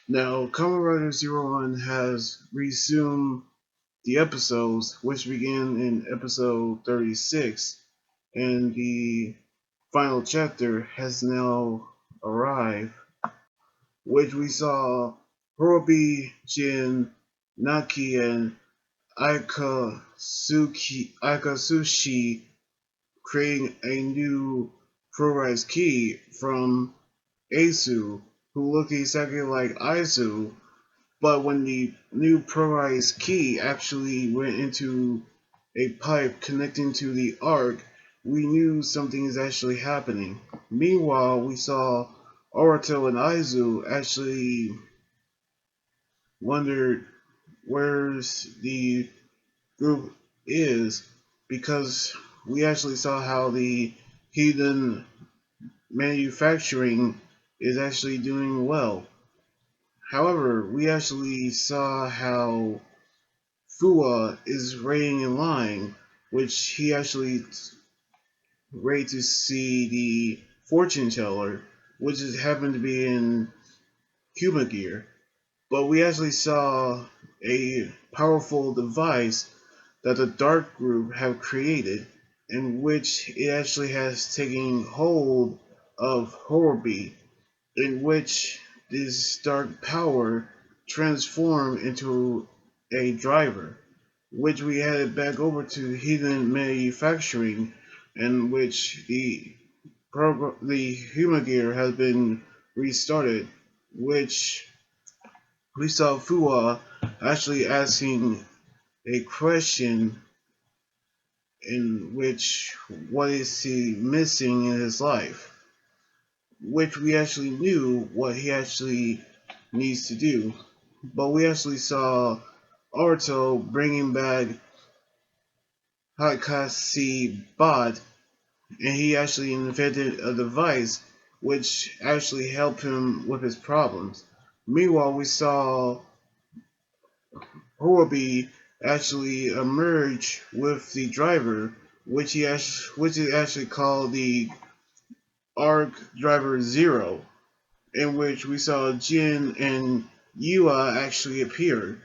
Now, Kamen Rider Zero One has resumed the episodes, which began in episode 36, and the final chapter has now arrived, which we saw Horobi, Jin, Naki, and Akatsushi creating a new pro-rise key from Asu, who looked exactly like Aizu, but when the new pro-rise key actually went into a pipe connecting to the Ark, we knew something is actually happening. Meanwhile, we saw Orato and Aizu actually wondered where's the group is, because we actually saw how the heathen manufacturing is actually doing well. However, we actually saw how Fua is waiting in line, which he actually ready to see the fortune teller, which is happened to be in Cuba gear. But we actually saw a powerful device that the Dark Group have created, in which it actually has taken hold of Horby, in which this dark power transformed into a driver, which we headed back over to Heathen Manufacturing, in which the human gear has been restarted, which we saw Fua actually asking a question in which what is he missing in his life, which we actually knew what he actually needs to do. But we actually saw Orto bringing back Hakasi Bot, and he actually invented a device which actually helped him with his problems. Meanwhile, we saw Horby actually emerge with the driver, which is actually called the Ark-Zero, in which we saw Jin and Yua actually appear,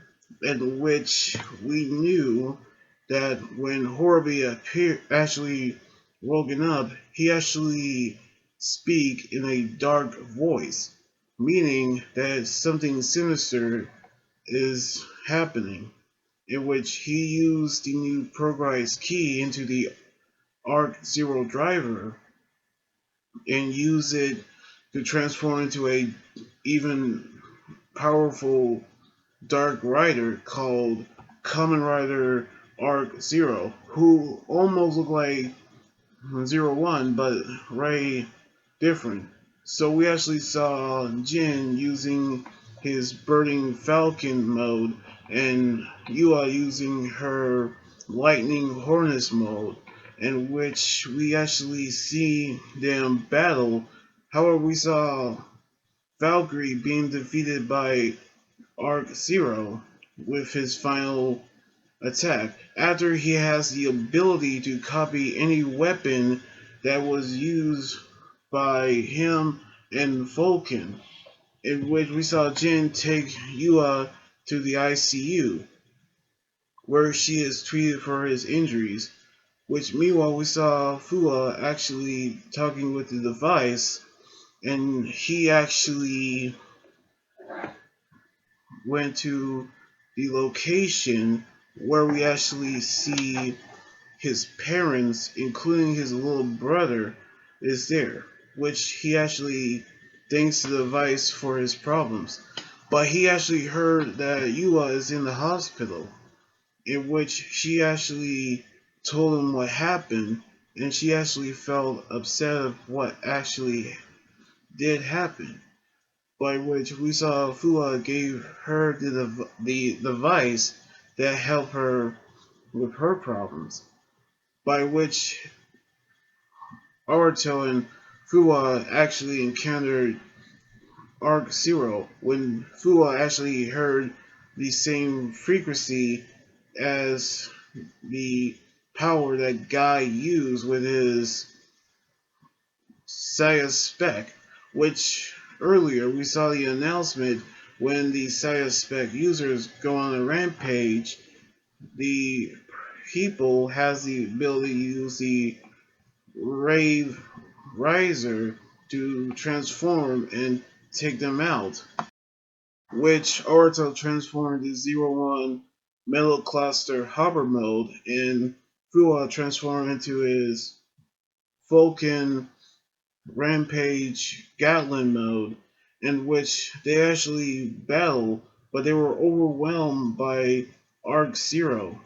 in which we knew that when Horby actually woken up, he actually speak in a dark voice, meaning that something sinister is happening, in which he used the new progress key into the Ark-Zero driver and use it to transform into a even powerful dark rider called Kamen Rider Ark-Zero, who almost looked like Zero One, but Ray different. So we actually saw Jin using his Burning Falcon mode and Yua using her Lightning Hornets mode, in which we actually see them battle. However, we saw Valkyrie being defeated by Ark-Zero with his final attack, after he has the ability to copy any weapon that was used by him and Vulcan, in which we saw Jin take Yua to the ICU, where she is treated for his injuries, which meanwhile we saw Fua actually talking with the device, and he actually went to the location where we actually see his parents, including his little brother, is there, which he actually thanks the device for his problems. But he actually heard that Yua is in the hospital, in which she actually told him what happened, and she actually felt upset of what actually did happen. By which we saw Fua gave her the device that helped her with her problems. By which Aruto and Fua actually encountered Ark-Zero when Fua actually heard the same frequency as the power that Guy used with his Saya spec, which earlier we saw the announcement when the Cytospec users go on a rampage, the people has the ability to use the Rave Riser to transform and take them out, which Orto transformed the Zero One Metal Cluster Hopper mode, and Fua transformed into his Vulcan Rampage Gatlin mode, in which they actually battle, but they were overwhelmed by Ark-Zero.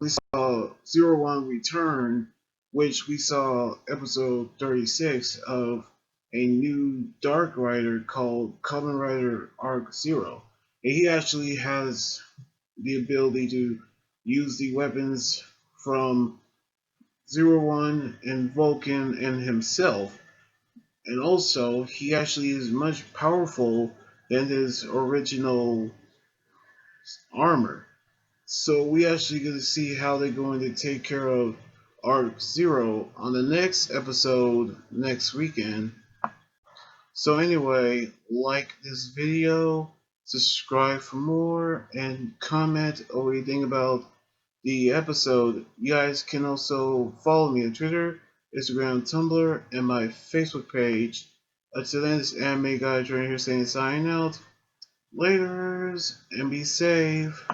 We saw Zero One return, which we saw episode 36 of a new Dark Rider called Kamen Rider Ark-Zero. And he actually has the ability to use the weapons from Zero One and Vulcan and himself. And also, he actually is much powerful than his original armor. So we actually get to see how they're going to take care of Ark-Zero on the next episode next weekend. So anyway, like this video, subscribe for more, and comment what you think about the episode. You guys can also follow me on Twitter, Instagram, Tumblr, and my Facebook page. Until then, this anime guy right here saying sign out. Laters, and be safe.